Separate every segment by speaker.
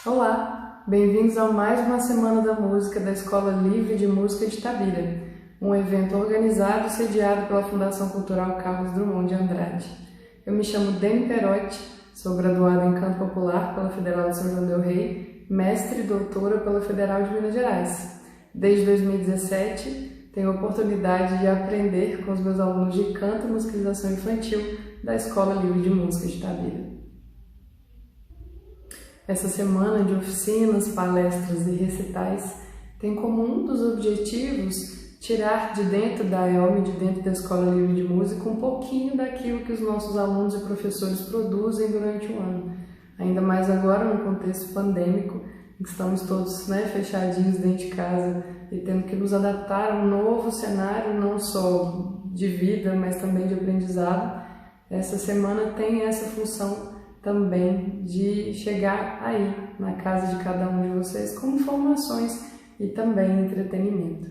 Speaker 1: Olá, bem-vindos a mais uma Semana da Música da Escola Livre de Música de Itabira, um evento organizado e sediado pela Fundação Cultural Carlos Drummond de Andrade. Eu me chamo Deni Perotti, sou graduada em Canto Popular pela Federal de São João del Rei, mestre e doutora pela Federal de Minas Gerais. Desde 2017, tenho a oportunidade de aprender com os meus alunos de canto e musicalização infantil da Escola Livre de Música de Itabira. Essa semana de oficinas, palestras e recitais tem como um dos objetivos tirar de dentro da ELME, de dentro da Escola Livre de Música, um pouquinho daquilo que os nossos alunos e professores produzem durante o ano. Ainda mais agora no contexto pandêmico, em que estamos todos fechadinhos dentro de casa e tendo que nos adaptar a um novo cenário, não só de vida, mas também de aprendizado. Essa semana tem essa função também de chegar aí na casa de cada um de vocês com informações e também entretenimento.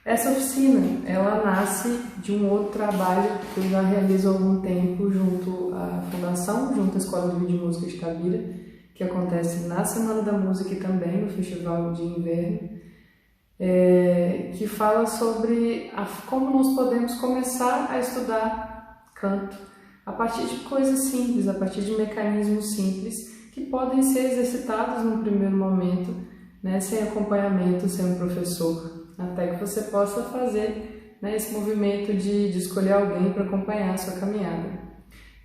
Speaker 1: Essa oficina, ela nasce de um outro trabalho que eu já realizo há algum tempo junto à Fundação, junto à Escola Livre de Música de Itabira, que acontece na Semana da Música e também no Festival de Inverno, que fala sobre como nós podemos começar a estudar canto a partir de coisas simples, a partir de mecanismos simples que podem ser exercitados no primeiro momento, sem acompanhamento, sem um professor, até que você possa fazer esse movimento de escolher alguém para acompanhar a sua caminhada.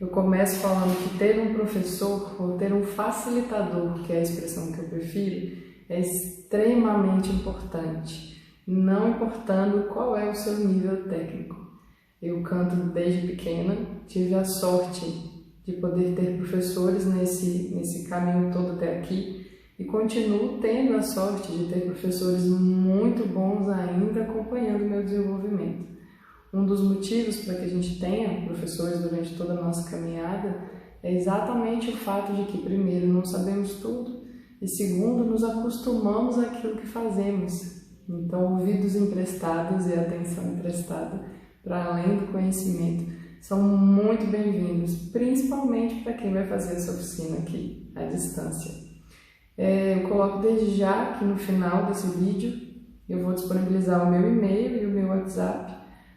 Speaker 1: Eu começo falando que ter um professor ou ter um facilitador, que é a expressão que eu prefiro, é extremamente importante, não importando qual é o seu nível técnico. Eu canto desde pequena, tive a sorte de poder ter professores nesse caminho todo até aqui e continuo tendo a sorte de ter professores muito bons ainda acompanhando o meu desenvolvimento. Um dos motivos para que a gente tenha professores durante toda a nossa caminhada é exatamente o fato de que, primeiro, não sabemos tudo e, segundo, nos acostumamos àquilo que fazemos. Então, ouvidos emprestados e atenção emprestada para além do conhecimento, são muito bem-vindos, principalmente para quem vai fazer essa oficina aqui, à distância. Eu coloco desde já que no final desse vídeo eu vou disponibilizar o meu e-mail e o meu WhatsApp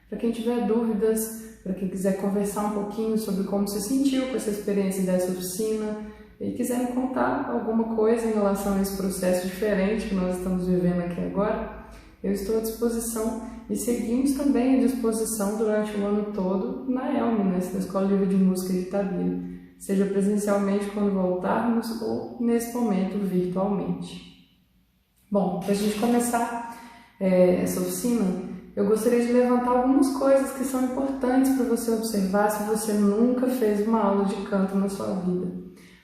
Speaker 1: para quem tiver dúvidas, para quem quiser conversar um pouquinho sobre como se sentiu com essa experiência dessa oficina e quiser me contar alguma coisa em relação a esse processo diferente que nós estamos vivendo aqui agora. Eu estou à disposição e seguimos também à disposição durante o ano todo na ELME, na Escola Livre de Música de Itabira, seja presencialmente quando voltarmos ou nesse momento virtualmente. Bom, para a gente começar essa oficina, eu gostaria de levantar algumas coisas que são importantes para você observar se você nunca fez uma aula de canto na sua vida.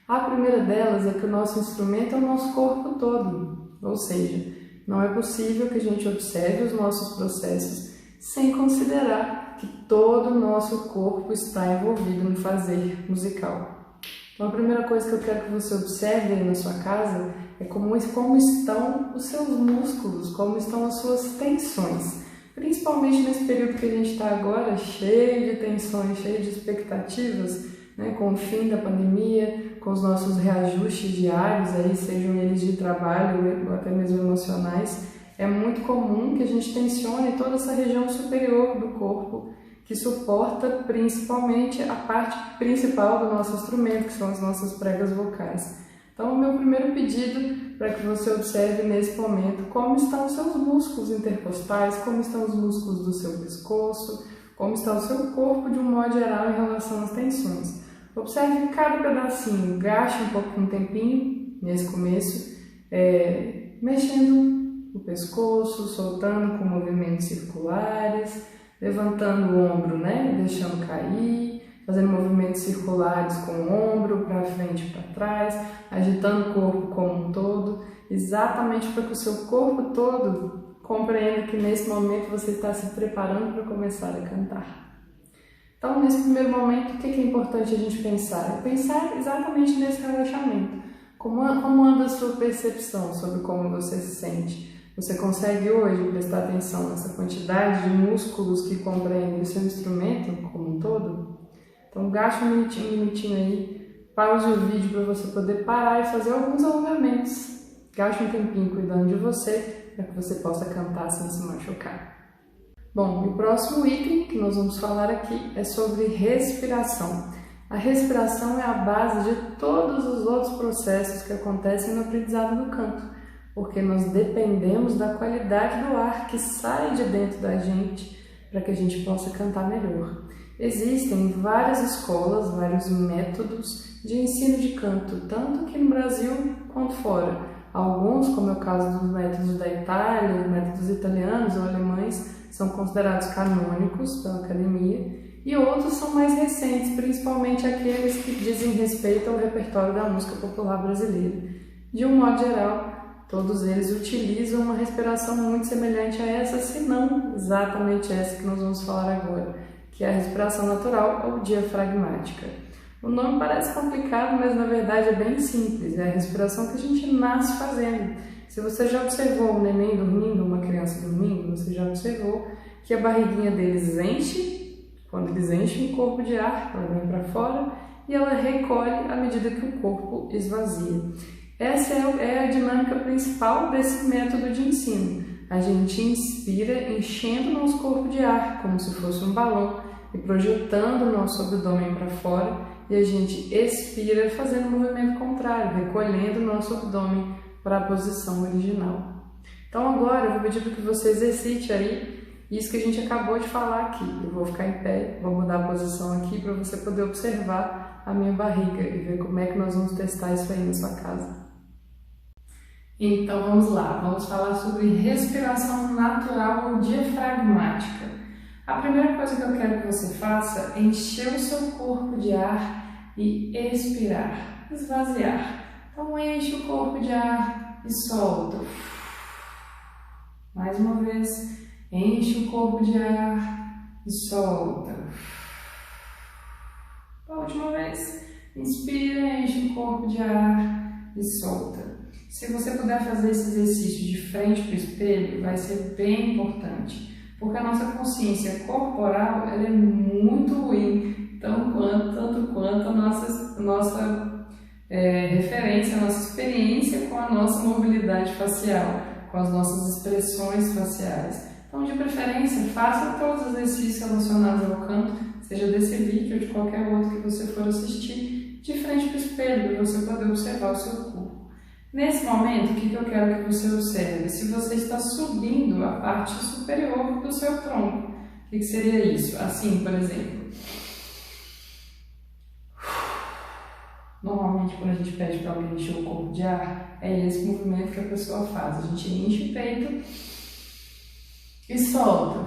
Speaker 1: A primeira delas é que o nosso instrumento é o nosso corpo todo, ou seja, não é possível que a gente observe os nossos processos sem considerar que todo o nosso corpo está envolvido no fazer musical. Então, a primeira coisa que eu quero que você observe aí na sua casa é como estão os seus músculos, como estão as suas tensões. Principalmente nesse período que a gente está agora, cheio de tensões, cheio de expectativas, com o fim da pandemia, com os nossos reajustes diários, sejam eles de trabalho ou até mesmo emocionais, é muito comum que a gente tensione toda essa região superior do corpo, que suporta principalmente a parte principal do nosso instrumento, que são as nossas pregas vocais. Então, o meu primeiro pedido para que você observe nesse momento como estão os seus músculos intercostais, como estão os músculos do seu pescoço, como está o seu corpo de um modo geral em relação às tensões. Observe cada pedacinho, gaste um tempinho nesse começo, mexendo o pescoço, soltando com movimentos circulares, levantando o ombro, deixando cair, fazendo movimentos circulares com o ombro para frente e para trás, agitando o corpo como um todo, exatamente para que o seu corpo todo compreenda que nesse momento você está se preparando para começar a cantar. Então, nesse primeiro momento, o que é importante a gente pensar? É pensar exatamente nesse relaxamento. Como anda a sua percepção sobre como você se sente? Você consegue hoje prestar atenção nessa quantidade de músculos que compreendem o seu instrumento como um todo? Então, gaste um minutinho aí Pause o vídeo para você poder parar e fazer alguns alongamentos. Gaste um tempinho cuidando de você, para que você possa cantar sem se machucar. Bom, o próximo item que nós vamos falar aqui é sobre respiração. A respiração é a base de todos os outros processos que acontecem no aprendizado do canto, porque nós dependemos da qualidade do ar que sai de dentro da gente para que a gente possa cantar melhor. Existem várias escolas, vários métodos de ensino de canto, tanto aqui no Brasil quanto fora. Alguns, como é o caso dos métodos da Itália, os métodos italianos ou alemães, são considerados canônicos pela academia, e outros são mais recentes, principalmente aqueles que dizem respeito ao repertório da música popular brasileira. De um modo geral, todos eles utilizam uma respiração muito semelhante a essa, se não exatamente essa que nós vamos falar agora, que é a respiração natural ou diafragmática. O nome parece complicado, mas na verdade é bem simples, é a respiração que a gente nasce fazendo. Se você já observou um neném dormindo, uma criança dormindo, você já observou que a barriguinha deles enche, quando eles enchem o corpo de ar, ela vem para fora e ela recolhe à medida que o corpo esvazia. Essa é a dinâmica principal desse método de ensino. A gente inspira enchendo o nosso corpo de ar, como se fosse um balão, e projetando o nosso abdômen para fora, e a gente expira fazendo o movimento contrário, recolhendo o nosso abdômen para a posição original. Então agora eu vou pedir para que você exercite aí isso que a gente acabou de falar aqui. Eu vou ficar em pé, vou mudar a posição aqui para você poder observar a minha barriga e ver como é que nós vamos testar isso aí na sua casa. Então vamos lá, vamos falar sobre respiração natural ou diafragmática. A primeira coisa que eu quero que você faça é encher o seu corpo de ar e expirar, esvaziar. Então enche o corpo de ar e solta. Mais uma vez, enche o corpo de ar e solta. A última vez, inspira, enche o corpo de ar e solta. Se você puder fazer esse exercício de frente para o espelho, vai ser bem importante. Porque a nossa consciência corporal ela é muito ruim, tanto quanto a nossa referência, a nossa experiência com a nossa mobilidade facial, com as nossas expressões faciais. Então, de preferência, faça todos os exercícios relacionados ao canto, seja desse vídeo ou de qualquer outro que você for assistir, de frente para o espelho, para você poder observar o seu corpo. Nesse momento, o que eu quero que você observe? Se você está subindo a parte superior do seu tronco. O que seria isso? Assim, por exemplo. Normalmente, quando a gente pede para alguém encher o corpo de ar, é esse movimento que a pessoa faz. A gente enche o peito e solta.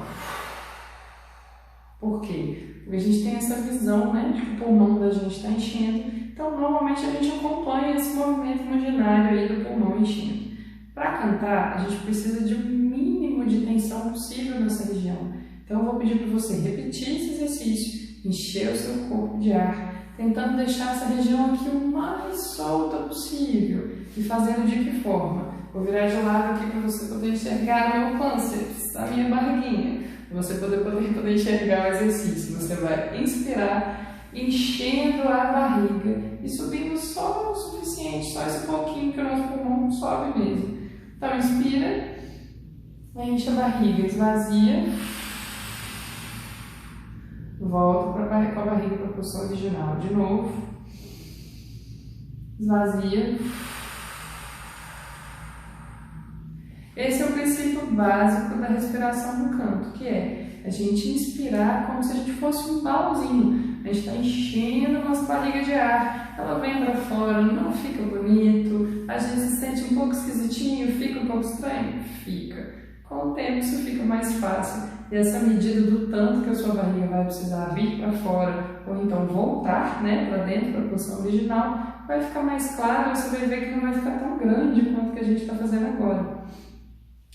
Speaker 1: Por quê? Porque a gente tem essa visão, né, de que o pulmão da gente está enchendo. Então, normalmente a gente acompanha esse movimento imaginário aí do pulmão enchendo. Para cantar, a gente precisa de um mínimo de tensão possível nessa região. Então, eu vou pedir para você repetir esse exercício, encher o seu corpo de ar, tentando deixar essa região aqui o mais solta possível. E fazendo de que forma? Vou virar de lado aqui para você poder enxergar o meu pânceps, a minha barriguinha. Para você poder enxergar o exercício. Você vai inspirar, enchendo a barriga e subindo só o suficiente, só esse pouquinho que o nosso pulmão sobe mesmo. Então, inspira, enche a barriga, esvazia, volta com a barriga para a posição original. De novo, esvazia. Esse é o princípio básico da respiração no canto, que é a gente inspirar como se a gente fosse um balãozinho. A gente está enchendo a nossa barriga de ar, ela vem para fora, não fica bonito, a gente se sente um pouco esquisitinho, fica um pouco estranho? Fica. Com o tempo isso fica mais fácil e essa medida do tanto que a sua barriga vai precisar vir para fora ou então voltar, né, para dentro, para a posição original, vai ficar mais claro e você vai ver que não vai ficar tão grande quanto que a gente está fazendo agora.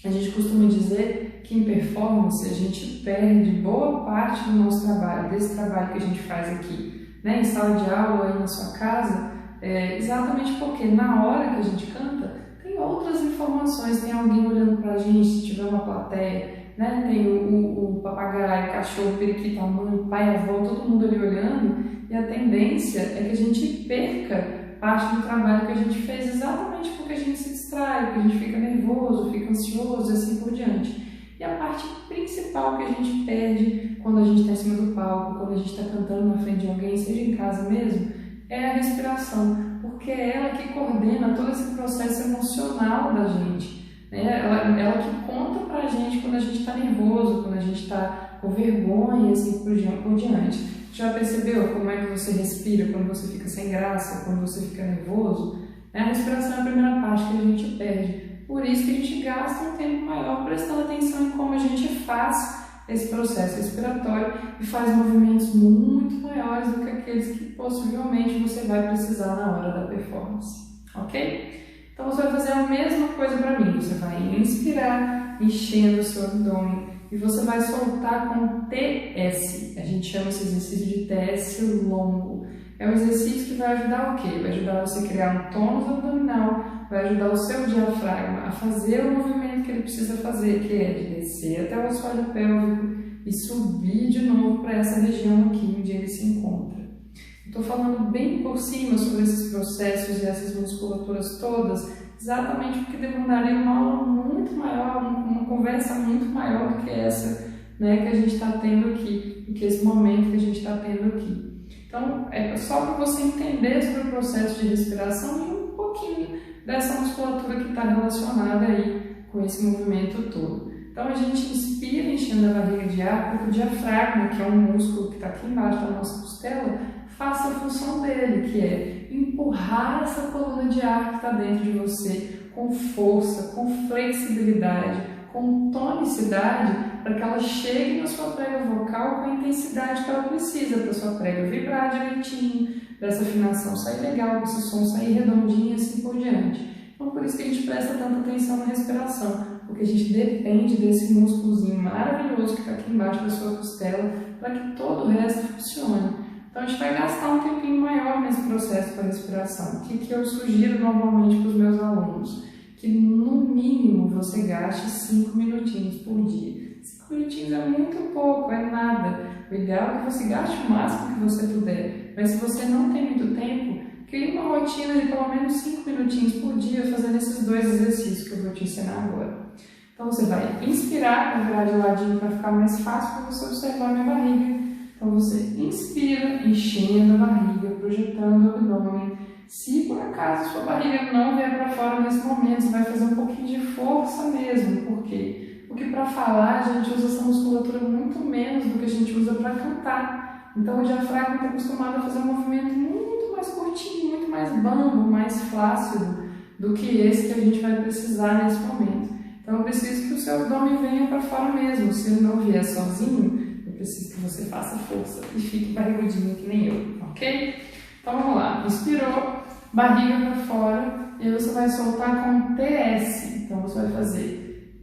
Speaker 1: A gente costuma dizer que em performance a gente perde boa parte do nosso trabalho, desse trabalho que a gente faz aqui, né, em sala de aula, aí na sua casa, exatamente porque na hora que a gente canta, tem outras informações, tem alguém olhando pra gente, se tiver uma plateia, né, tem o papagaio, o cachorro, o periquito, a mãe, o pai, a avó, todo mundo ali olhando, e E a tendência é que a gente perca parte do trabalho que a gente fez exatamente porque a gente se distrai, porque a gente fica nervoso, fica ansioso e assim por diante. E a parte principal que a gente perde quando a gente está em cima do palco, quando a gente está cantando na frente de alguém, seja em casa mesmo, é a respiração, porque é ela que coordena todo esse processo emocional da gente, né? Ela que conta pra gente quando a gente está nervoso, quando a gente está com vergonha e assim por diante. Já percebeu como é que você respira quando você fica sem graça, quando você fica nervoso? A respiração é a primeira parte que a gente perde. Por isso que a gente gasta um tempo maior prestando atenção em como a gente faz esse processo respiratório e faz movimentos muito maiores do que aqueles que possivelmente você vai precisar na hora da performance, ok? Então você vai fazer a mesma coisa para mim, você vai inspirar, enchendo o seu abdômen e você vai soltar com TS, a gente chama esse exercício de TS longo. É um exercício que vai ajudar o quê? Vai ajudar você a criar um tônus abdominal, vai ajudar o seu diafragma a fazer o movimento que ele precisa fazer, que é de descer até o assoalho pélvico e subir de novo para essa região aqui onde ele se encontra. Estou falando bem por cima sobre esses processos e essas musculaturas todas, exatamente porque demandaria uma aula muito maior, uma conversa muito maior do que essa, né, que a gente está tendo aqui, do que esse momento que a gente está tendo aqui. Então, é só para você entender sobre o processo de respiração e um pouquinho dessa musculatura que está relacionada aí com esse movimento todo. Então, a gente inspira enchendo a barriga de ar, porque o diafragma, que é um músculo que está aqui embaixo da nossa costela, faça a função dele, que é empurrar essa coluna de ar que está dentro de você com força, com flexibilidade, com tonicidade, para que ela chegue na sua prega vocal com a intensidade que ela precisa, para a sua prega vibrar direitinho, para essa afinação sair legal, para esse som sair redondinho e assim por diante. Então, por isso que a gente presta tanta atenção na respiração, porque a gente depende desse músculozinho maravilhoso que está aqui embaixo da sua costela, para que todo o resto funcione. Então, a gente vai gastar um tempinho maior nesse processo para respiração. O que eu sugiro normalmente para os meus alunos? Que no mínimo você gaste 5 minutinhos por dia. 5 minutinhos é muito pouco, é nada. O ideal é que você gaste o máximo que você puder. Mas se você não tem muito tempo, crie uma rotina de pelo menos 5 minutinhos por dia fazendo esses dois exercícios que eu vou te ensinar agora. Então você vai inspirar, na verdade, de ladinho para ficar mais fácil para você observar a minha barriga. Então você inspira, enchendo a barriga, projetando o abdômen. Se por acaso sua barriga não vier para fora nesse momento, você vai fazer um pouquinho de força mesmo. Por quê? Porque para falar a gente usa essa musculatura muito menos do que a gente usa para cantar. Então o diafragma está acostumado a fazer um movimento muito mais curtinho, muito mais bambo, mais flácido do que esse que a gente vai precisar nesse momento. Então eu preciso que o seu abdômen venha para fora mesmo. Se ele não vier sozinho, eu preciso que você faça força e fique barrigudinho que nem eu, ok? Então vamos lá, inspirou, barriga para fora, e aí você vai soltar com TS. Então você vai fazer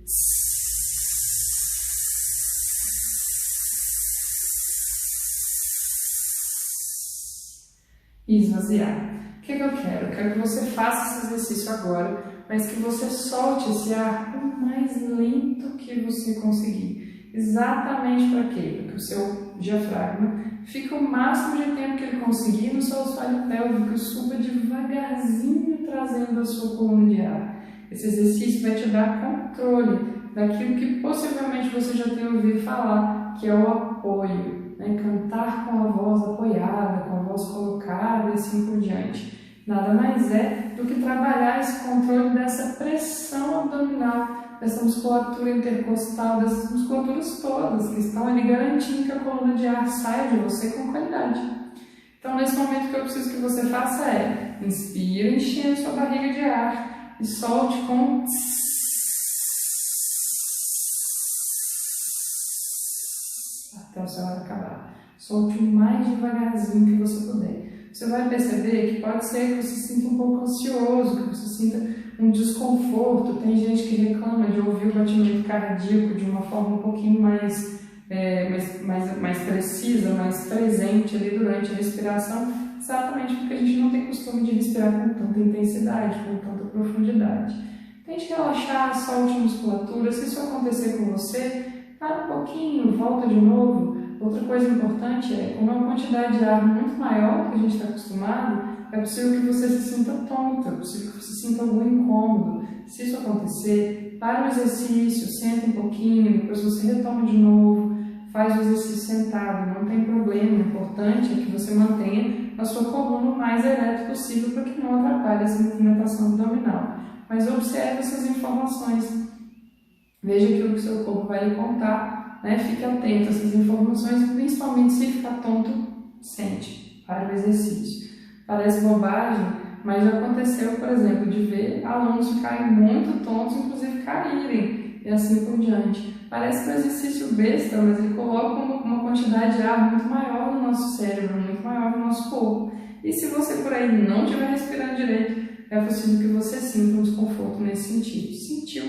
Speaker 1: e esvaziar. O que eu quero? Eu quero que você faça esse exercício agora, mas que você solte esse ar o mais lento que você conseguir. Exatamente para quê? Para que o seu diafragma fique o máximo de tempo que ele conseguir no seu assoalho pélvico e suba devagarzinho trazendo a sua coluna de ar. Esse exercício vai te dar controle daquilo que possivelmente você já tem ouvido falar, que é o apoio, né? Cantar com a voz apoiada, com a voz colocada e assim por diante. Nada mais é do que trabalhar esse controle dessa pressão abdominal, dessa musculatura intercostal, dessas musculaturas todas que estão ali garantindo que a coluna de ar saia de você com qualidade. Então, nesse momento, o que eu preciso que você faça é inspira, enchendo sua barriga de ar e solte com até o seu ar acabar. Solte o mais devagarzinho que você puder. Você vai perceber que pode ser que você se sinta um pouco ansioso, que você sinta um desconforto. Tem gente que reclama de ouvir o batimento cardíaco de uma forma um pouquinho mais precisa, mais presente ali durante a respiração, exatamente porque a gente não tem costume de respirar com tanta intensidade, com tanta profundidade. Tente relaxar, solte a musculatura. Se isso acontecer com você, para um pouquinho, volta de novo, Outra coisa importante é, como é uma quantidade de ar muito maior do que a gente está acostumado, é possível que você se sinta tonto, é possível que você sinta algum incômodo. Se isso acontecer, para o exercício, senta um pouquinho, depois você retoma de novo, faz o exercício sentado, não tem problema. O importante é que você mantenha a sua coluna o mais ereta possível para que não atrapalhe essa movimentação abdominal. Mas observe essas informações, veja aquilo que o seu corpo vai lhe contar, né? Fique atento a essas informações e principalmente se ficar tonto, sente para o exercício. Parece bobagem, mas já aconteceu, por exemplo, de ver alunos ficarem muito tontos, inclusive caírem, e assim por diante. Parece que é um exercício besta, mas ele coloca uma quantidade de ar muito maior no nosso cérebro, muito maior no nosso corpo. E se você por aí não estiver respirando direito, é possível que você sinta um desconforto nesse sentido. Sentiu?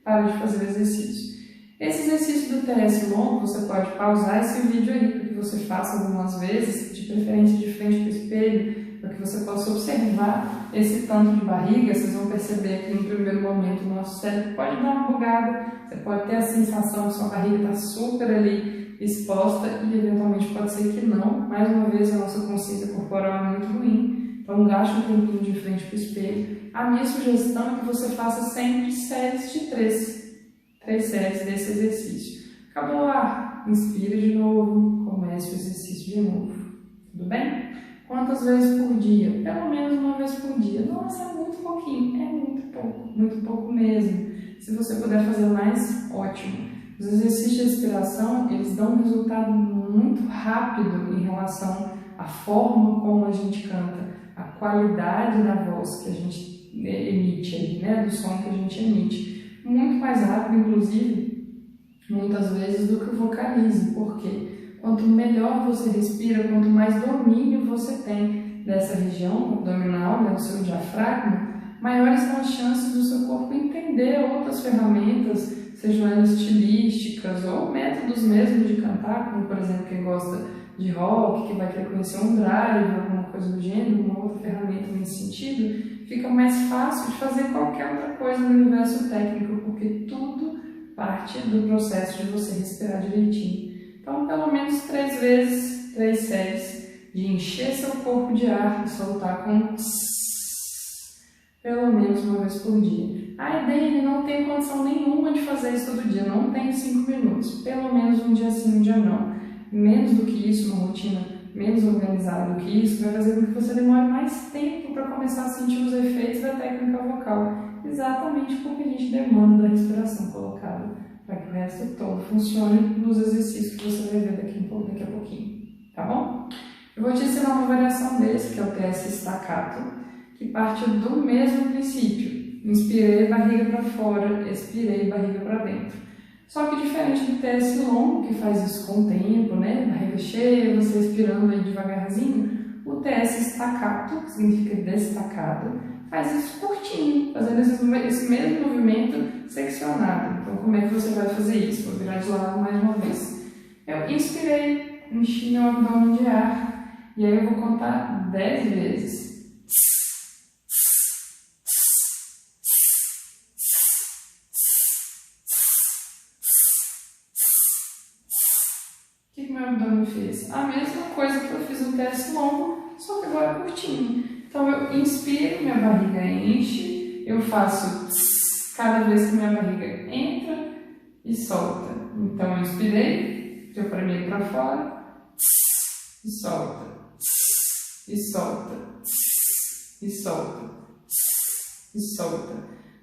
Speaker 1: Para de fazer o exercício. Esse exercício do TS longo, você pode pausar esse vídeo aí, para que você faça algumas vezes, de preferência de frente para o espelho, para que você possa observar esse tanto de barriga. Vocês vão perceber que no primeiro momento o nosso cérebro pode dar uma bugada, você pode ter a sensação que sua barriga está super ali exposta e eventualmente pode ser que não. Mais uma vez, a nossa consciência corporal é muito ruim, então gaste um tempinho de frente para o espelho. A minha sugestão é que você faça sempre séries de 3 séries desse exercício. Acabou o ar, inspira de novo, comece o exercício de novo. Tudo bem? Quantas vezes por dia? Pelo menos uma vez por dia. Nossa, é muito pouquinho, é muito pouco mesmo. Se você puder fazer mais, ótimo. Os exercícios de respiração, eles dão um resultado muito rápido em relação à forma como a gente canta, a qualidade da voz que a gente emite aí, né, do som que a gente emite. Muito mais rápido, inclusive, muitas vezes, do que o vocalize. Por quê? Quanto melhor você respira, quanto mais domínio você tem dessa região abdominal, né, do seu diafragma, maiores são as chances do seu corpo entender outras ferramentas, sejam elas estilísticas ou métodos mesmo de cantar, como por exemplo quem gosta de rock, que vai querer conhecer um drive, alguma coisa do gênero, uma outra ferramenta nesse sentido, fica mais fácil de fazer qualquer outra coisa no universo técnico, porque tudo parte do processo de você respirar direitinho. Então, pelo menos 3 vezes, 3 séries de encher seu corpo de ar e soltar com pelo menos uma vez por dia. Ai, Dani, não tenho condição nenhuma de fazer isso todo dia, não tenho 5 minutos. Pelo menos um dia sim, um dia não. Menos do que isso, uma rotina menos organizada do que isso, vai fazer com que você demore mais tempo para começar a sentir os efeitos da técnica vocal. Exatamente porque a gente demanda da respiração colocada, para que o resto todo funcione nos exercícios que você vai ver daqui a pouquinho, tá bom? Eu vou te ensinar uma variação desse, que é o TS staccato, que parte do mesmo princípio. Inspirei, barriga para fora, expirei, barriga para dentro. Só que diferente do TS longo, que faz isso com o tempo, né? Barriga cheia, você respirando aí devagarzinho, o TS staccato, que significa destacado, faz isso curtinho, fazendo esse mesmo movimento seccionado. Então, como é que você vai fazer isso? Vou virar de lado mais uma vez. Eu inspirei, enchi meu abdômen de ar, e aí eu vou contar 10 vezes. O que meu abdômen fez? A mesma coisa que eu fiz no TS longo, só que agora curtinho. Então, eu inspiro, minha barriga enche, eu faço cada vez que minha barriga entra e solta. Então, eu inspirei, eu premiei para fora, e solta, e solta, e solta, e solta.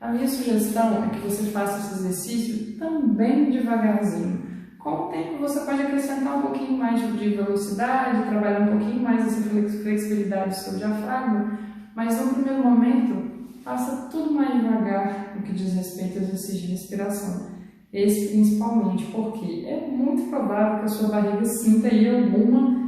Speaker 1: A minha sugestão é que você faça esse exercício também devagarzinho. Com o tempo, você pode acrescentar um pouquinho mais de velocidade, trabalhar um pouquinho mais essa flexibilidade do seu diafragma, mas no primeiro momento, faça tudo mais devagar no que diz respeito ao exercício de respiração. Esse principalmente, porque é muito provável que a sua barriga sinta aí alguma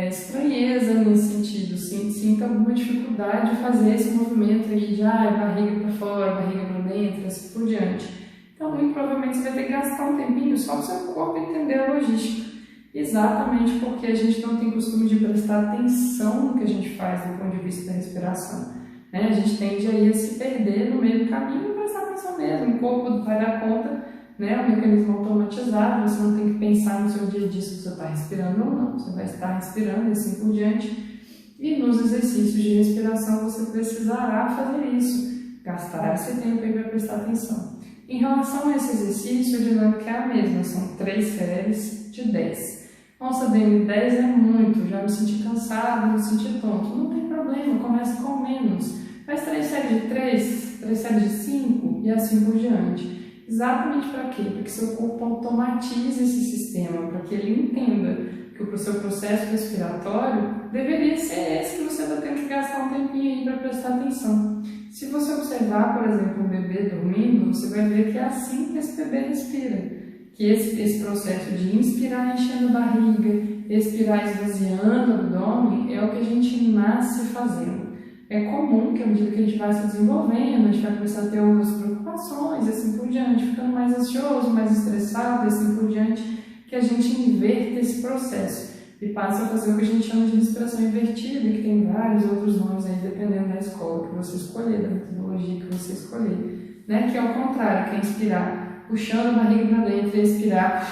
Speaker 1: estranheza nesse sentido, sinta alguma dificuldade de fazer esse movimento aí de barriga para fora, barriga para dentro, assim por diante. Então, muito provavelmente você vai ter que gastar um tempinho só para o seu corpo entender a logística. Exatamente porque a gente não tem costume de prestar atenção no que a gente faz do ponto de vista da respiração. Né? A gente tende a se perder no meio do caminho e prestar atenção mesmo. O corpo vai dar conta né? É um mecanismo automatizado, você não tem que pensar no seu dia a dia se você está respirando ou não, você vai estar respirando e assim por diante. E nos exercícios de respiração você precisará fazer isso, gastar esse tempo aí para prestar atenção. Em relação a esse exercício, a dinâmica é a mesma, são 3 séries de 10. Nossa, Dani, 10 é muito, já me senti cansado, me senti tonto. Não tem problema, comece com menos. Faz 3 séries de 3, 3 séries de 5 e assim por diante. Exatamente para quê? Para que seu corpo automatize esse sistema, para que ele entenda que o seu processo respiratório deveria ser esse que você vai ter que gastar um tempinho aí para prestar atenção. Se você observar, por exemplo, um bebê dormindo, você vai ver que é assim que esse bebê respira. Que esse processo de inspirar enchendo a barriga, expirar esvaziando o abdômen, é o que a gente nasce fazendo. É comum que à medida que a gente vai se desenvolvendo, a gente vai começar a ter outras preocupações, assim por diante, ficando mais ansioso, mais estressado, assim por diante, que a gente inverta esse processo e passa a fazer o que a gente chama de respiração invertida, que tem vários outros nomes aí, dependendo da escola que você escolher, da metodologia que você escolher, né? Que é o contrário, que é inspirar puxando a barriga para dentro e expirar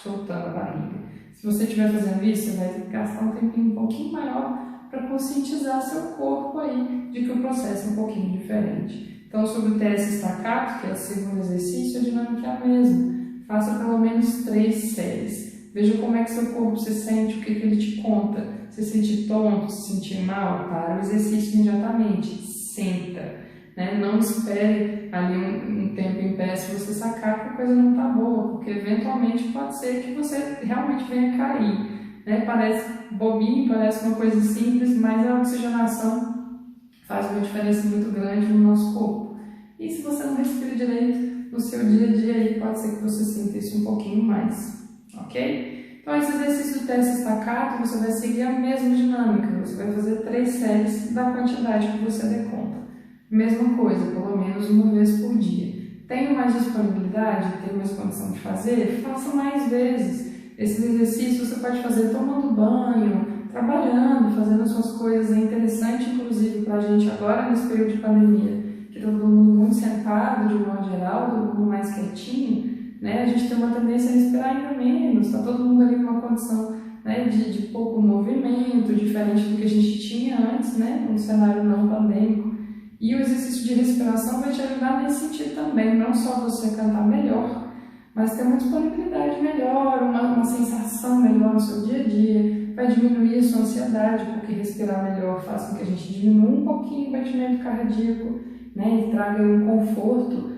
Speaker 1: soltando a barriga. Se você estiver fazendo isso, você vai ter que gastar um tempinho um pouquinho maior para conscientizar seu corpo aí de que o processo é um pouquinho diferente. Então, sobre o TS staccato, que é o segundo exercício, a dinâmica é a mesma. Faça pelo menos 3 séries. Veja como é que seu corpo se sente, o que ele te conta. Se sentir tonto, se sentir mal, para o exercício imediatamente. Senta. Né? Não espere ali um tempo em pé se você sacar que a coisa não está boa, porque eventualmente pode ser que você realmente venha cair. Né? Parece bobinho, parece uma coisa simples, mas a oxigenação faz uma diferença muito grande no nosso corpo. E se você não respira direito, no seu dia a dia aí pode ser que você sinta isso um pouquinho mais, ok? Então esse exercício do TS staccato, você vai seguir a mesma dinâmica, você vai fazer 3 séries da quantidade que você der conta. Mesma coisa, pelo menos uma vez por dia. Tenho mais disponibilidade, tenho mais condição de fazer? Faça mais vezes. Esses exercícios você pode fazer tomando banho, trabalhando, fazendo as suas coisas. É interessante, inclusive, para a gente agora nesse período de pandemia, que está todo mundo muito sentado, de um modo geral, todo mundo mais quietinho, né? A gente tem uma tendência a respirar ainda menos, está todo mundo ali numa condição, né, de pouco movimento, diferente do que a gente tinha antes, né, num cenário não pandêmico. E o exercício de respiração vai te ajudar nesse sentido também, não só você cantar melhor, mas ter uma disponibilidade melhor, uma sensação melhor no seu dia a dia, vai diminuir a sua ansiedade, porque respirar melhor faz com que a gente diminua um pouquinho o batimento cardíaco, né, e traga um conforto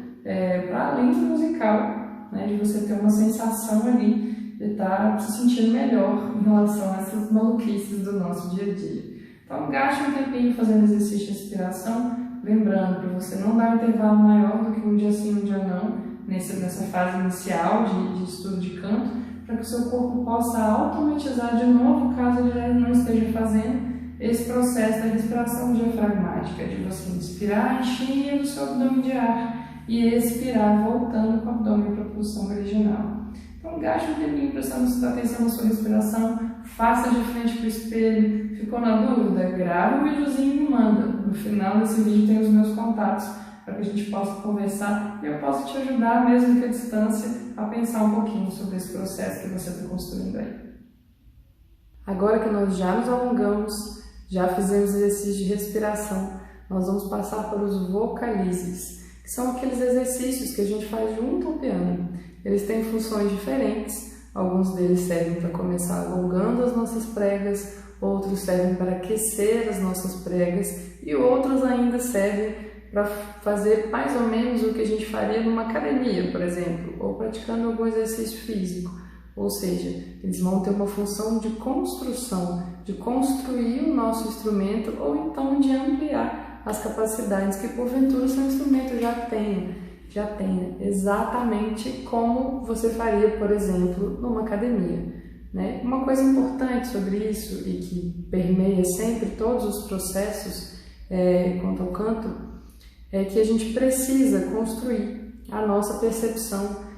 Speaker 1: para além do musical, né, de você ter uma sensação ali de estar se sentindo melhor em relação a essas maluquices do nosso dia a dia. Então, gaste um tempinho fazendo exercício de respiração, lembrando para você não dar um intervalo maior do que um dia sim, um dia não, nessa fase inicial de estudo de canto, para que o seu corpo possa automatizar de novo, caso ele já não esteja fazendo, esse processo da respiração diafragmática, de você inspirar enchendo o seu abdômen de ar e expirar voltando com o abdômen para a posição original. Então gaste um tempinho prestando atenção na sua respiração, faça de frente para o espelho. Ficou na dúvida? Grava um videozinho e me manda. No final desse vídeo tem os meus contatos para que a gente possa conversar e eu possa te ajudar, mesmo que à distância, a pensar um pouquinho sobre esse processo que você está construindo aí. Agora que nós já nos alongamos, já fizemos exercícios de respiração, nós vamos passar para os vocalizes, que são aqueles exercícios que a gente faz junto ao piano. Eles têm funções diferentes, alguns deles servem para começar alongando as nossas pregas, outros servem para aquecer as nossas pregas e outros ainda servem para fazer mais ou menos o que a gente faria numa academia, por exemplo, ou praticando algum exercício físico. Ou seja, eles vão ter uma função de construção, de construir o nosso instrumento ou então de ampliar as capacidades que porventura o seu instrumento já tenha, exatamente como você faria, por exemplo, numa academia. Né? Uma coisa importante sobre isso e que permeia sempre todos os processos quanto ao canto é que a gente precisa construir a nossa percepção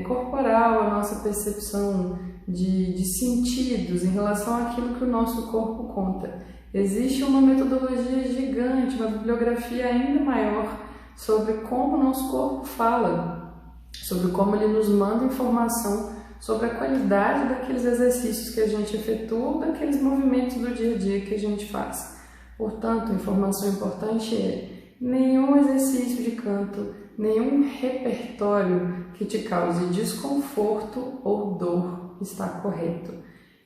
Speaker 1: corporal, a nossa percepção de sentidos em relação àquilo que o nosso corpo conta. Existe uma metodologia gigante, uma bibliografia ainda maior sobre como o nosso corpo fala. sobre como ele nos manda informação sobre a qualidade daqueles exercícios que a gente efetua, daqueles movimentos do dia a dia que a gente faz. Portanto, a informação importante é: nenhum exercício de canto, nenhum repertório que te cause desconforto ou dor está correto.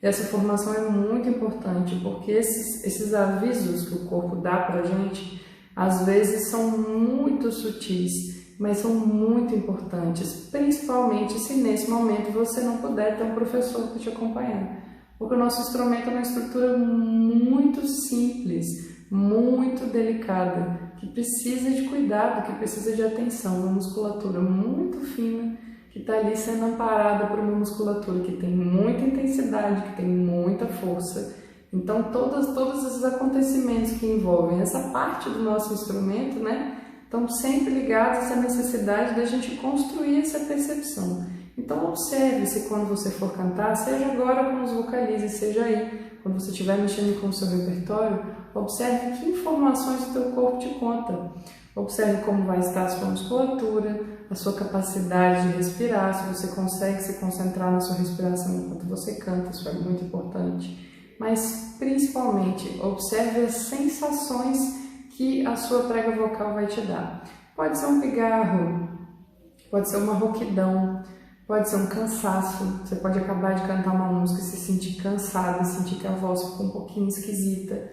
Speaker 1: Essa informação é muito importante porque esses avisos que o corpo dá para a gente, às vezes são muito sutis, mas são muito importantes, principalmente se nesse momento você não puder ter um professor para te acompanhar. Porque o nosso instrumento é uma estrutura muito simples, muito delicada, que precisa de cuidado, que precisa de atenção, uma musculatura muito fina, que está ali sendo amparada por uma musculatura que tem muita intensidade, que tem muita força. Então, todos esses acontecimentos que envolvem essa parte do nosso instrumento, né, estão sempre ligados à necessidade da gente construir essa percepção. Então, observe se quando você for cantar, seja agora com os vocalizes, seja aí, quando você estiver mexendo com o seu repertório, observe que informações o teu corpo te conta. Observe como vai estar a sua musculatura, a sua capacidade de respirar, se você consegue se concentrar na sua respiração enquanto você canta, isso é muito importante. Mas, principalmente, observe as sensações que a sua prega vocal vai te dar. Pode ser um pigarro, pode ser uma rouquidão, pode ser um cansaço. Você pode acabar de cantar uma música e se sentir cansado, sentir que a voz ficou um pouquinho esquisita.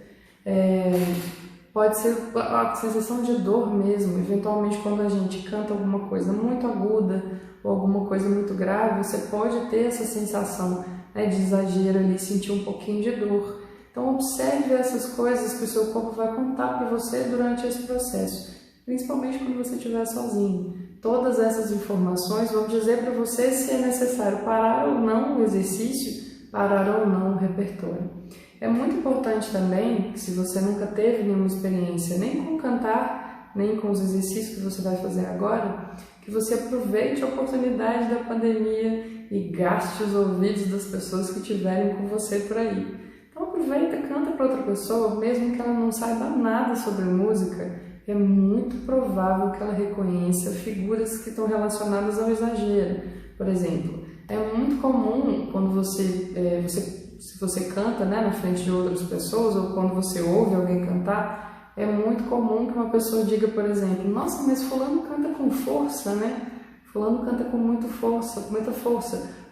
Speaker 1: Pode ser a sensação de dor mesmo. Eventualmente, quando a gente canta alguma coisa muito aguda ou alguma coisa muito grave, você pode ter essa sensação, né, de exagero ali, sentir um pouquinho de dor. Então, observe essas coisas que o seu corpo vai contar para você durante esse processo, principalmente quando você estiver sozinho. Todas essas informações vão dizer para você se é necessário parar ou não o exercício, parar ou não o repertório. É muito importante também, se você nunca teve nenhuma experiência nem com cantar, nem com os exercícios que você vai fazer agora, que você aproveite a oportunidade da pandemia e gaste os ouvidos das pessoas que estiverem com você por aí. Então aproveita, canta para outra pessoa, mesmo que ela não saiba nada sobre música, é muito provável que ela reconheça figuras que estão relacionadas ao exagero. Por exemplo, é muito comum quando se você canta, né, na frente de outras pessoas, ou quando você ouve alguém cantar, é muito comum que uma pessoa diga, por exemplo: nossa, mas fulano canta com força, né? Fulano canta com muita força.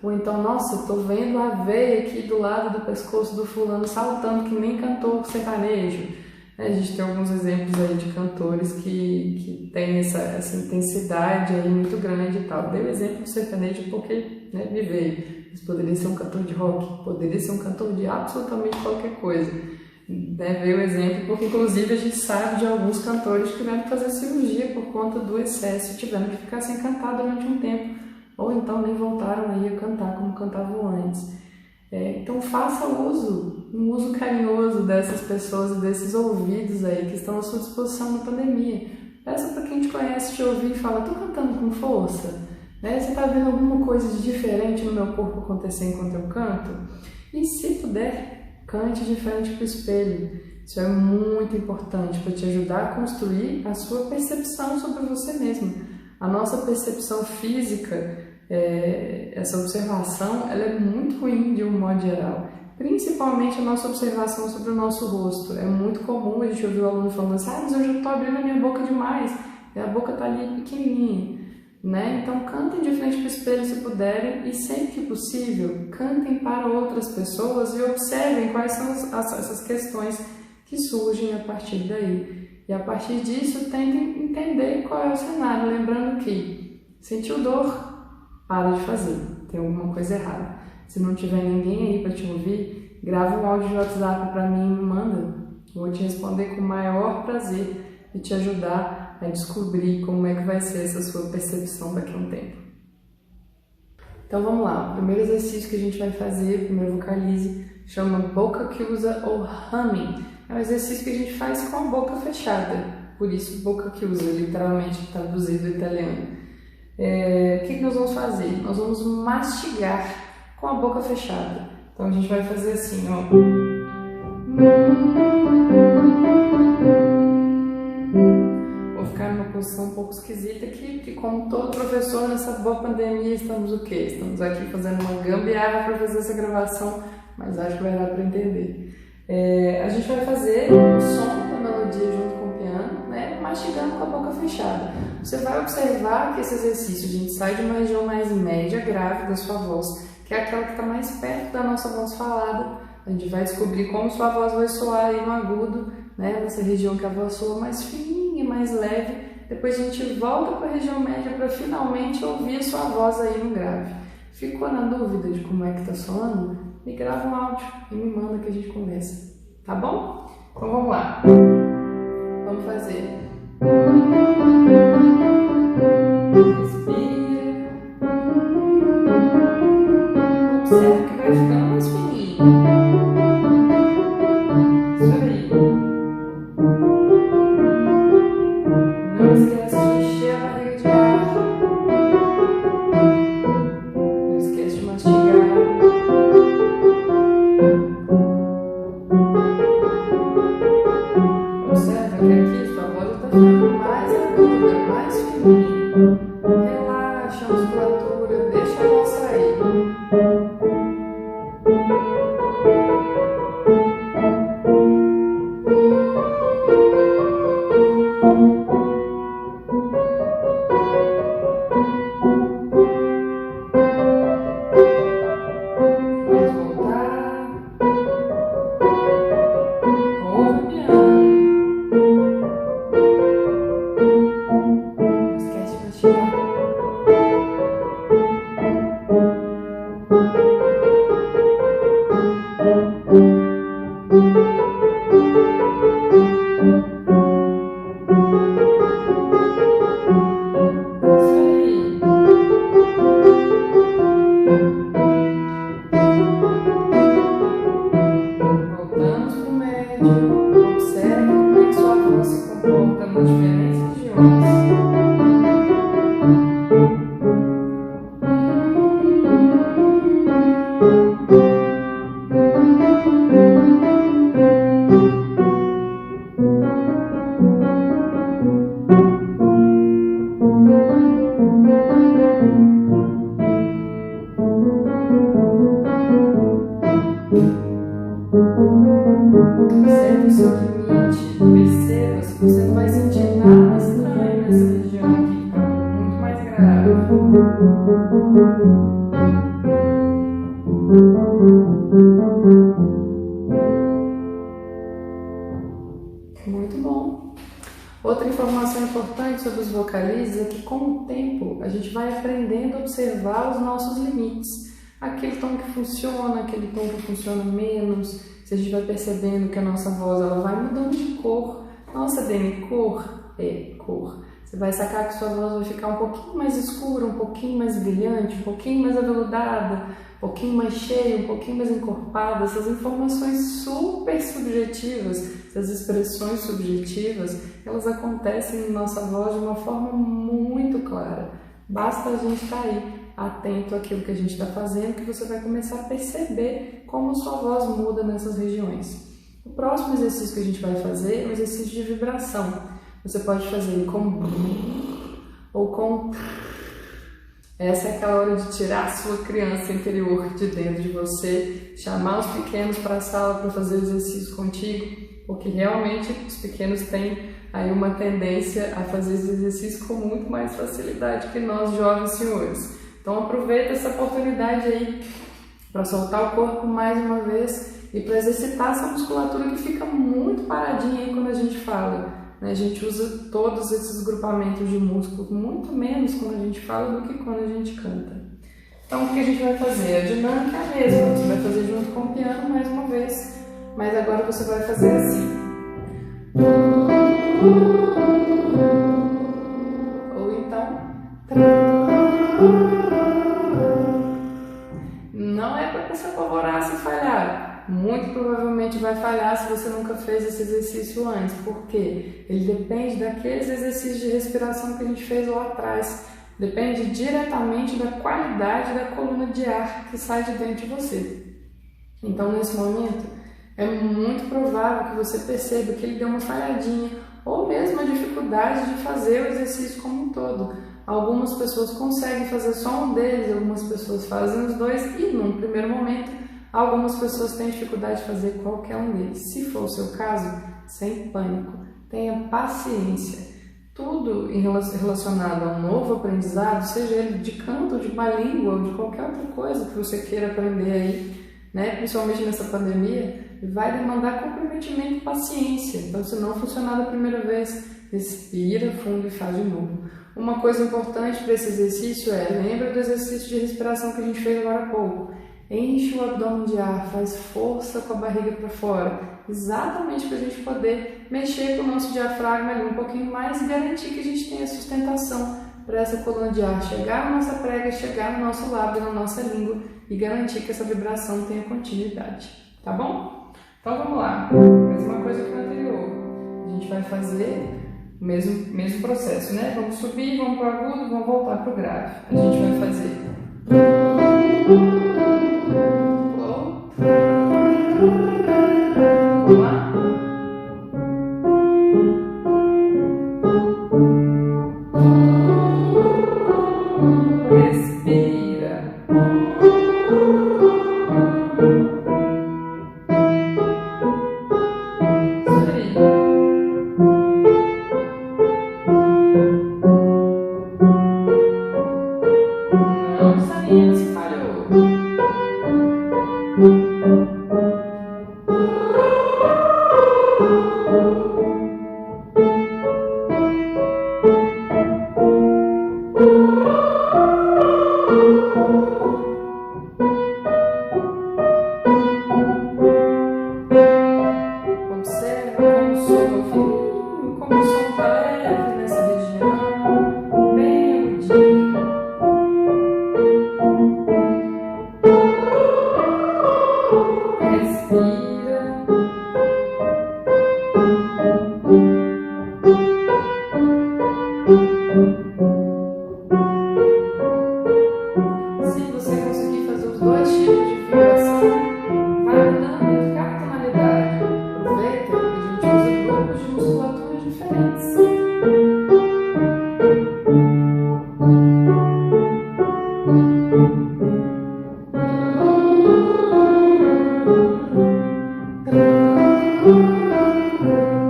Speaker 1: Ou então, nossa, estou vendo a veia aqui do lado do pescoço do fulano saltando que nem cantor sertanejo. A gente tem alguns exemplos aí de cantores que têm essa intensidade aí muito grande e tal. Dei o exemplo do sertanejo porque, né, me veio. Mas poderia ser um cantor de rock, poderia ser um cantor de absolutamente qualquer coisa. Veio o exemplo porque, inclusive, a gente sabe de alguns cantores que tiveram que fazer cirurgia por conta do excesso, tiveram que ficar sem cantar durante um tempo, ou então nem voltaram aí a cantar como cantavam antes. Então faça um uso carinhoso dessas pessoas e desses ouvidos aí que estão à sua disposição na pandemia. Peça para quem te conhece te ouvir e fala: estou cantando com força? Né? Você está vendo alguma coisa de diferente no meu corpo acontecer enquanto eu canto? E se puder, cante de frente para o espelho. Isso é muito importante para te ajudar a construir a sua percepção sobre você mesmo. A nossa percepção física, essa observação, ela é muito ruim de um modo geral. Principalmente a nossa observação sobre o nosso rosto. É muito comum a gente ouvir o aluno falando assim: mas eu já estou abrindo a minha boca demais, e a boca está ali pequenininha. Né? Então cantem de frente para o espelho se puderem e sempre que possível cantem para outras pessoas e observem quais são essas questões que surgem a partir daí. E a partir disso tentem entender qual é o cenário, lembrando que sentiu dor, para de fazer, tem alguma coisa errada. Se não tiver ninguém aí para te ouvir, grava um áudio de WhatsApp para mim e me manda. Vou te responder com o maior prazer e te ajudar a descobrir como é que vai ser essa sua percepção daqui a um tempo. Então vamos lá, o primeiro exercício que a gente vai fazer, o primeiro vocalize, chama boca chiusa ou humming. É um exercício que a gente faz com a boca fechada, por isso boca chiusa, literalmente traduzido do italiano. O que nós vamos fazer? Nós vamos mastigar com a boca fechada. Então a gente vai fazer assim, ó. Vou ficar no numa posição um pouco esquisita que como todo professor nessa boa pandemia, estamos o quê? Estamos aqui fazendo uma gambiarra para fazer essa gravação, mas acho que vai dar para entender. A gente vai fazer o som da melodia junto com o piano, né, mastigando com a boca fechada. Você vai observar que esse exercício a gente sai de uma região mais média, grave da sua voz, que é aquela que está mais perto da nossa voz falada. A gente vai descobrir como sua voz vai soar aí no agudo, né, nessa região que a voz soa mais fininha, mais leve. Depois a gente volta para a região média para finalmente ouvir sua voz aí no grave. Ficou na dúvida de como é que está soando? Me grava um áudio e me manda que a gente conversa, tá bom? Então vamos lá. Vamos fazer. Respira. Observa que vai ficando mais fininho. Isso aí. Não esquece de encher a barriga de ar. Não esquece de mastigar. Observa que aqui sua voz está ficando mais aguda, mais fininha. Relaxa a musculatura, deixa a voz sair. Vamos voltar. Ouve o piano. Não esquece de mastigar. Isso aí. Voltamos pro médio. Observe como é que sua voz se comporta nas diferentes regiões. Observe o seu limite, perceba se você não vai sentir nada estranho nessa região aqui, que está muito mais grave. Muito bom. Outra informação importante sobre os vocalizes é que com o tempo a gente vai aprendendo a observar os nossos limites. Aquele tom que funciona, aquele tom que funciona menos. Se a gente vai percebendo que a nossa voz ela vai mudando de cor. Nossa, Dani, cor é cor. Você vai sacar que sua voz vai ficar um pouquinho mais escura, um pouquinho mais brilhante, um pouquinho mais aveludada, um pouquinho mais cheia, um pouquinho mais encorpada. Essas informações super subjetivas, essas expressões subjetivas, elas acontecem na nossa voz de uma forma muito clara. Basta a gente estar aí, atento àquilo que a gente está fazendo, que você vai começar a perceber como sua voz muda nessas regiões. O próximo exercício que a gente vai fazer é um exercício de vibração. Você pode fazer ele com ou com. Essa é aquela hora de tirar a sua criança interior de dentro de você, chamar os pequenos para a sala para fazer o exercício contigo, porque realmente os pequenos têm aí uma tendência a fazer esse exercício com muito mais facilidade que nós jovens senhores. Então aproveita essa oportunidade aí para soltar o corpo mais uma vez e para exercitar essa musculatura que fica muito paradinha aí quando a gente fala. A gente usa todos esses grupamentos de músculos muito menos quando a gente fala do que quando a gente canta. Então o que a gente vai fazer? A dinâmica é a mesma, você vai fazer junto com o piano mais uma vez, mas agora você vai fazer assim. Ou então... Não é para se apavorar se falhar. Muito provavelmente vai falhar se você nunca fez esse exercício antes. Por quê? Ele depende daqueles exercícios de respiração que a gente fez lá atrás. Depende diretamente da qualidade da coluna de ar que sai de dentro de você. Então, nesse momento, é muito provável que você perceba que ele deu uma falhadinha, ou mesmo a dificuldade dificuldade de fazer o exercício como um todo. Algumas pessoas conseguem fazer só um deles, algumas pessoas fazem os dois e, num primeiro momento, algumas pessoas têm dificuldade de fazer qualquer um deles. Se for o seu caso, sem pânico, tenha paciência. Tudo relacionado a um novo aprendizado, seja ele de canto, de uma língua ou de qualquer outra coisa que você queira aprender aí, né? Principalmente nessa pandemia, vai demandar comprometimento e paciência. Então, se não funcionar da primeira vez, respira fundo e faz de novo. Uma coisa importante para esse exercício é, lembra do exercício de respiração que a gente fez agora há pouco. Enche o abdômen de ar, faz força com a barriga para fora, exatamente para a gente poder mexer com o nosso diafragma ali um pouquinho mais e garantir que a gente tenha sustentação para essa coluna de ar chegar na nossa prega, chegar no nosso lábio, na nossa língua e garantir que essa vibração tenha continuidade, tá bom? Então vamos lá, mesma coisa que no anterior, a gente vai fazer o mesmo processo, né? Vamos subir, vamos para o agudo, vamos voltar para o grave. A gente vai fazer vamos lá? Respira. Isso aí. Não desanima se falhou. Observe como o som fininho, como o som está leve nessa região, bem agudinho. Respira. Se você conseguir fazer os dois tipos de vibração, vai mudando e ficar a tonalidade. Aproveita que a gente usa grupos de musculatura diferentes.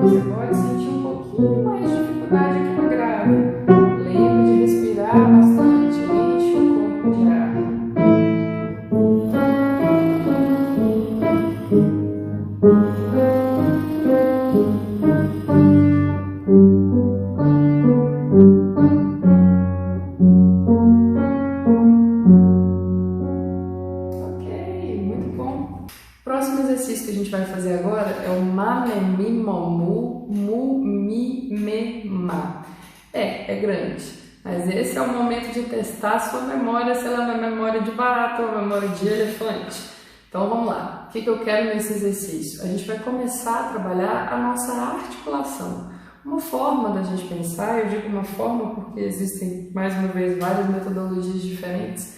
Speaker 1: Você pode sentir um pouquinho mais de dificuldade aqui no grave. Lembre de respirar bastante, enche o corpo de ar. Ok, muito bom. O próximo exercício que a gente vai fazer agora é o Mamemimomu Mumimema. É grande, mas esse é o momento de testar a sua memória, se ela é uma memória de barata ou uma memória de elefante. Então vamos lá, o que eu quero nesse exercício? A gente vai começar a trabalhar a nossa articulação. Uma forma da gente pensar, eu digo uma forma porque existem, mais uma vez, várias metodologias diferentes,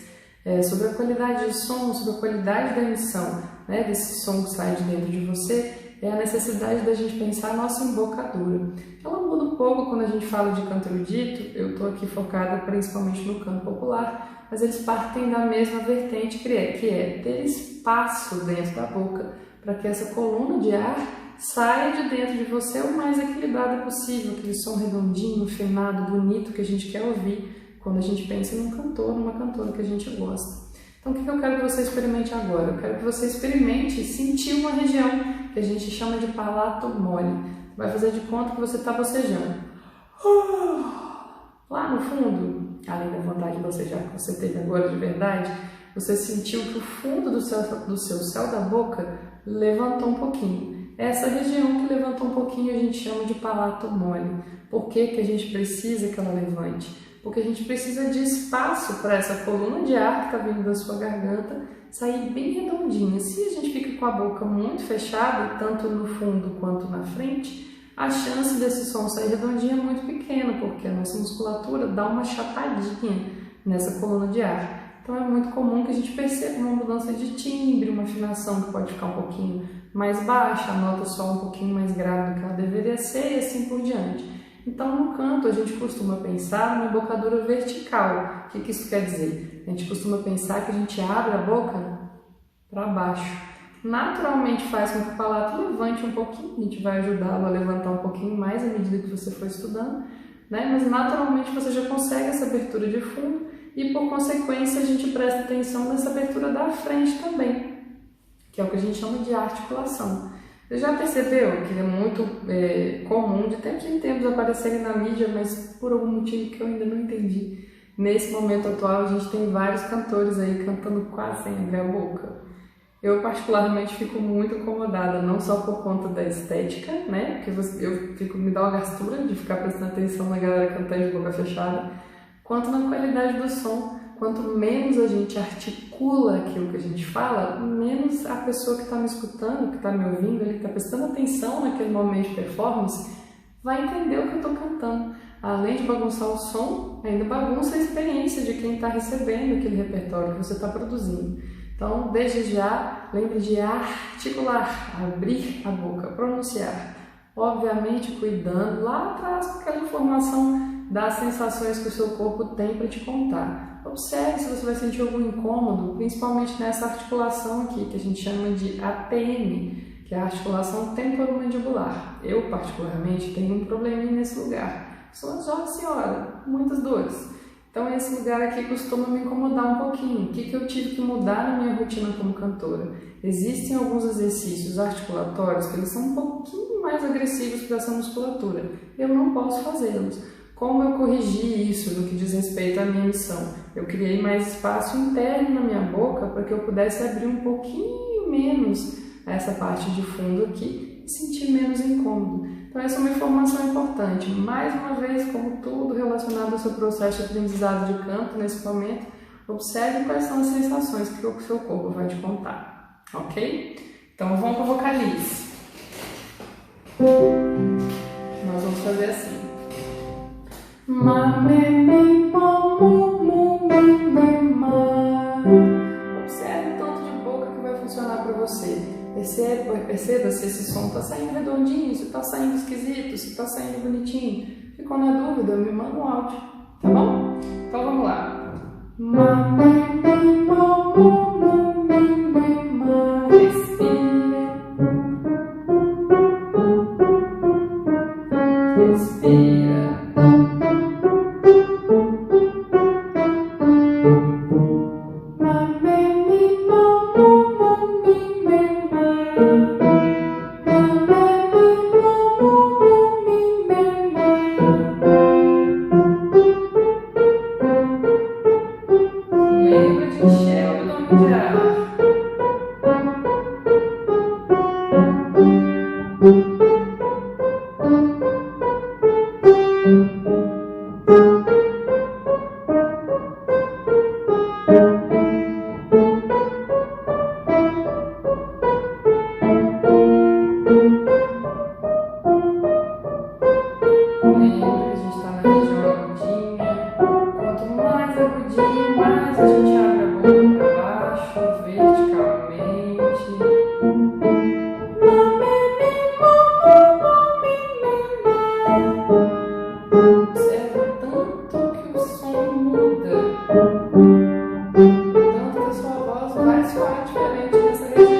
Speaker 1: sobre a qualidade de som, sobre a qualidade da emissão, né, desse som que sai de dentro de você, é a necessidade da gente pensar a nossa embocadura. Ela muda um pouco quando a gente fala de canto erudito, eu estou aqui focada principalmente no canto popular, mas eles partem da mesma vertente que é ter espaço dentro da boca para que essa coluna de ar saia de dentro de você o mais equilibrada possível, aquele som redondinho, afinado, bonito que a gente quer ouvir quando a gente pensa num cantor, numa cantora que a gente gosta. Então, o que eu quero que você experimente agora? Eu quero que você experimente sentir uma região que a gente chama de palato mole. Vai fazer de conta que você está bocejando. Lá no fundo, além da vontade de bocejar que você teve agora de verdade, você sentiu que o fundo do seu céu da boca levantou um pouquinho. Essa região que levantou um pouquinho a gente chama de palato mole. Por que que a gente precisa que ela levante? Porque a gente precisa de espaço para essa coluna de ar que está vindo da sua garganta sair bem redondinha. Se a gente fica com a boca muito fechada, tanto no fundo quanto na frente, a chance desse som sair redondinho é muito pequena, porque a nossa musculatura dá uma chapadinha nessa coluna de ar. Então é muito comum que a gente perceba uma mudança de timbre, uma afinação que pode ficar um pouquinho mais baixa, a nota soa um pouquinho mais grave do que ela deveria ser e assim por diante. Então, no canto, a gente costuma pensar numa embocadura vertical. O que isso quer dizer? A gente costuma pensar que a gente abre a boca para baixo. Naturalmente faz com que o palato levante um pouquinho, a gente vai ajudá-lo a levantar um pouquinho mais à medida que você for estudando, né? Mas naturalmente você já consegue essa abertura de fundo e, por consequência, a gente presta atenção nessa abertura da frente também, que é o que a gente chama de articulação. Você já percebeu que é muito comum de tempos em tempos aparecerem na mídia, mas por algum motivo que eu ainda não entendi. Nesse momento atual, a gente tem vários cantores aí cantando quase sem abrir a boca. Eu particularmente fico muito incomodada, não só por conta da estética, né? Porque me dá uma gastura de ficar prestando atenção na galera cantando de boca fechada, quanto na qualidade do som. Quanto menos a gente articula aquilo que a gente fala, menos a pessoa que está me escutando, que está me ouvindo, que está prestando atenção naquele momento de performance, vai entender o que eu estou cantando. Além de bagunçar o som, ainda bagunça a experiência de quem está recebendo aquele repertório que você está produzindo. Então, desde já, lembre de articular, abrir a boca, pronunciar. Obviamente, cuidando lá atrás com aquela informação das sensações que o seu corpo tem para te contar. Observe se você vai sentir algum incômodo, principalmente nessa articulação aqui, que a gente chama de ATM, que é a articulação temporomandibular. Eu, particularmente, tenho um probleminha nesse lugar. Sou jovem senhora, muitas dores. Então, esse lugar aqui costuma me incomodar um pouquinho. O que eu tive que mudar na minha rotina como cantora? Existem alguns exercícios articulatórios que eles são um pouquinho mais agressivos para essa musculatura. Eu não posso fazê-los. Como eu corrigi isso no que diz respeito à minha missão? Eu criei mais espaço interno na minha boca para que eu pudesse abrir um pouquinho menos essa parte de fundo aqui e sentir menos incômodo. Então essa é uma informação importante. Mais uma vez, como tudo relacionado ao seu processo de aprendizado de canto nesse momento, observe quais são as sensações que o seu corpo vai te contar, ok? Então vamos para a vocalize. Nós vamos fazer assim. Ma, me, mi, mo, mu, mu, mi, me, ma. Observe o tanto de boca que vai funcionar para você. Perceba se esse som está saindo redondinho, se está saindo esquisito, se está saindo bonitinho. Ficou na dúvida? Me manda um áudio, tá bom? Então vamos lá. Ma, me, mi, mo, mu, mi, me, ma. Respira. Respira. Lembra de encher o abdômen de ar. Lembra que a gente está na região agudinha. Quanto mais agudinho, mais a gente abre a boca para baixo, verticalmente. Observe o tanto que o som muda, tanto que a sua voz vai soar diferente nessa região.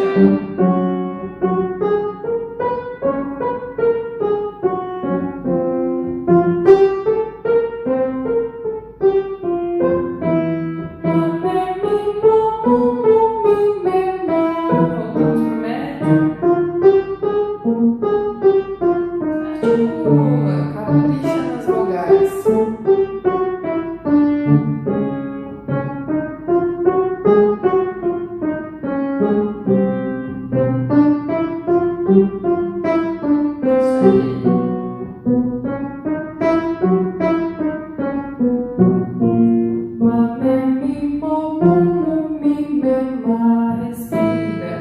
Speaker 1: Articula, capricha nas vogais. Isso aí. Ma, me, mi, mo, mu, mi, me, ma. Respira.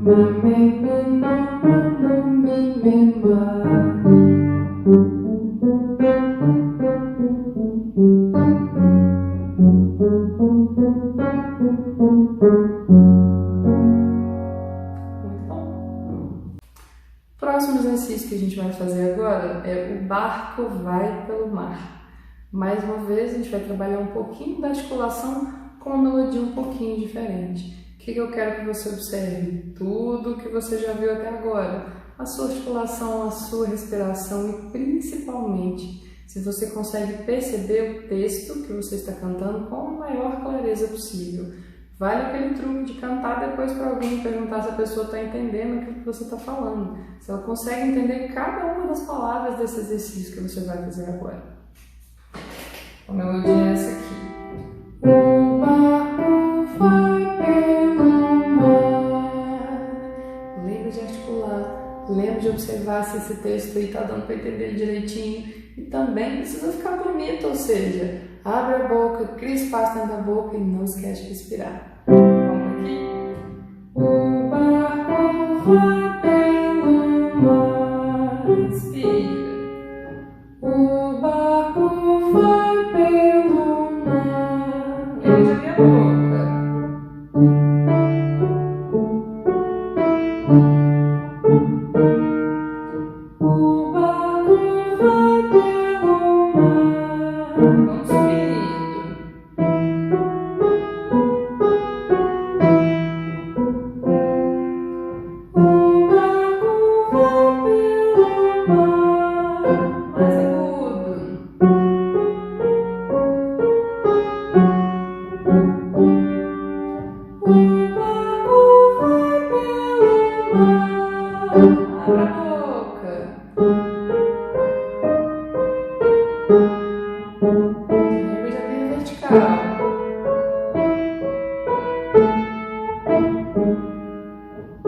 Speaker 1: Ma, me, mi, mo, mu, mi, me, ma. Muito bom. exercício que a gente vai fazer agora é o barco vai pelo mar. Mais uma vez, a gente vai trabalhar um pouquinho da articulação com uma melodia um pouquinho diferente. O que eu quero que você observe? Tudo que você já viu até agora. A sua articulação, a sua respiração e principalmente se você consegue perceber o texto que você está cantando com a maior clareza possível. Vale aquele truque de cantar depois para alguém perguntar se a pessoa está entendendo aquilo que você está falando. Se ela consegue entender cada uma das palavras desse exercício que você vai fazer agora. A melodia é essa aqui. O barco vai pelo mar. Lembra de articular, lembra de observar se esse texto aí está dando para entender ele direitinho. E também precisa ficar bonito, ou seja, abre a boca, cria espaço dentro da boca e não esquece de respirar. Vamos aqui. O barco vai pelo mar. Respira. O barco vai pelo mar. Lembra de abrir a boca. O barco vai pelo mar. Vamos subindo. O barco vai pelo mar. Mais agudo. O barco vai pelo mar. Abra a boca. Lembra de abrir a vertical. O barco vai pelo mar.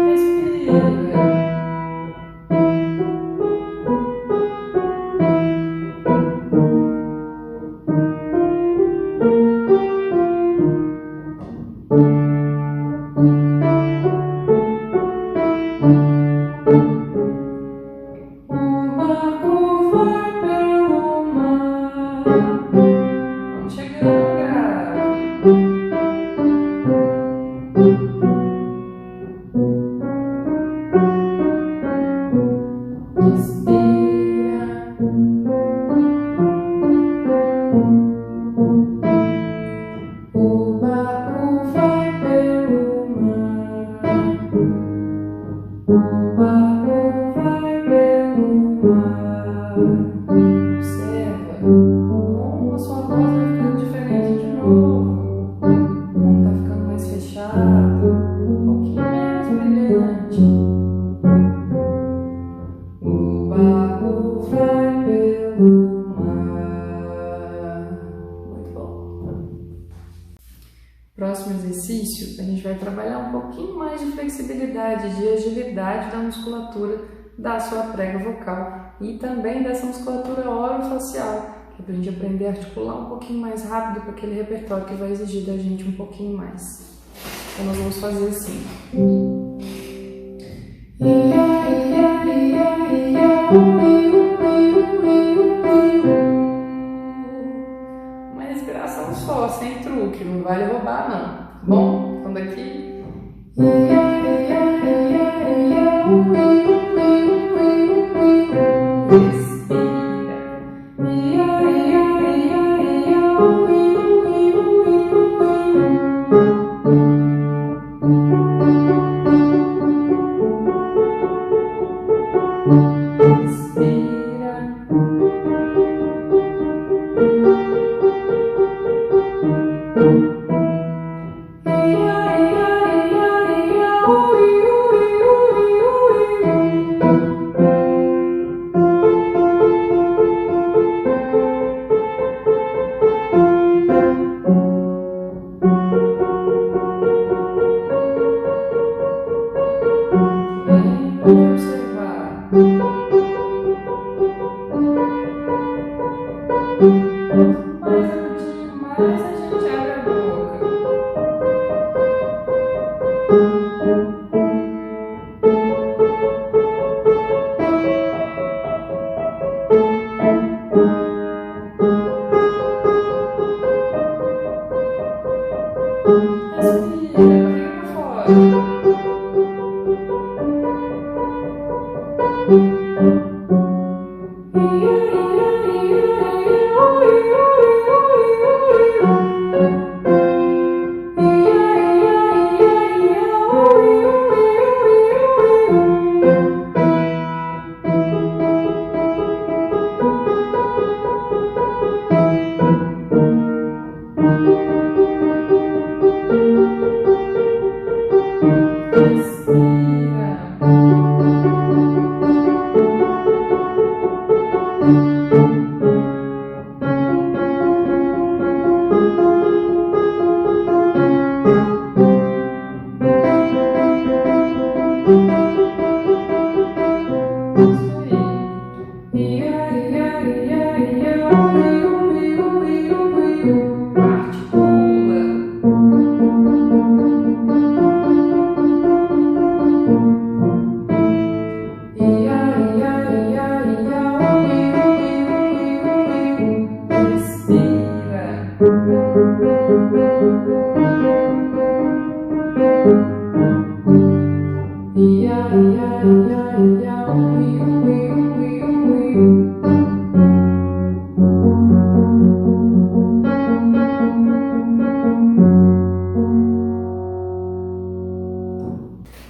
Speaker 1: Respira. O barco vai pelo mar. Vamos chegando, grave. Respira. O barco vai pelo mar. O barco vai pelo mar. Observa como a sua voz vai ficando diferente de novo. Como está ficando mais fechado, um pouquinho menos brilhante. O barco vai pelo mar. Muito bom. Próximo exercício, a gente vai trabalhar um pouquinho mais de flexibilidade, de agilidade da musculatura da sua prega vocal e também dessa musculatura orofacial, que é para a gente aprender a articular um pouquinho mais rápido para aquele repertório que vai exigir da gente um pouquinho mais. Então nós vamos fazer assim. Uma respiração só, sem truque, não vale roubar não, tá bom? Então daqui. Mais a gente abre a boca.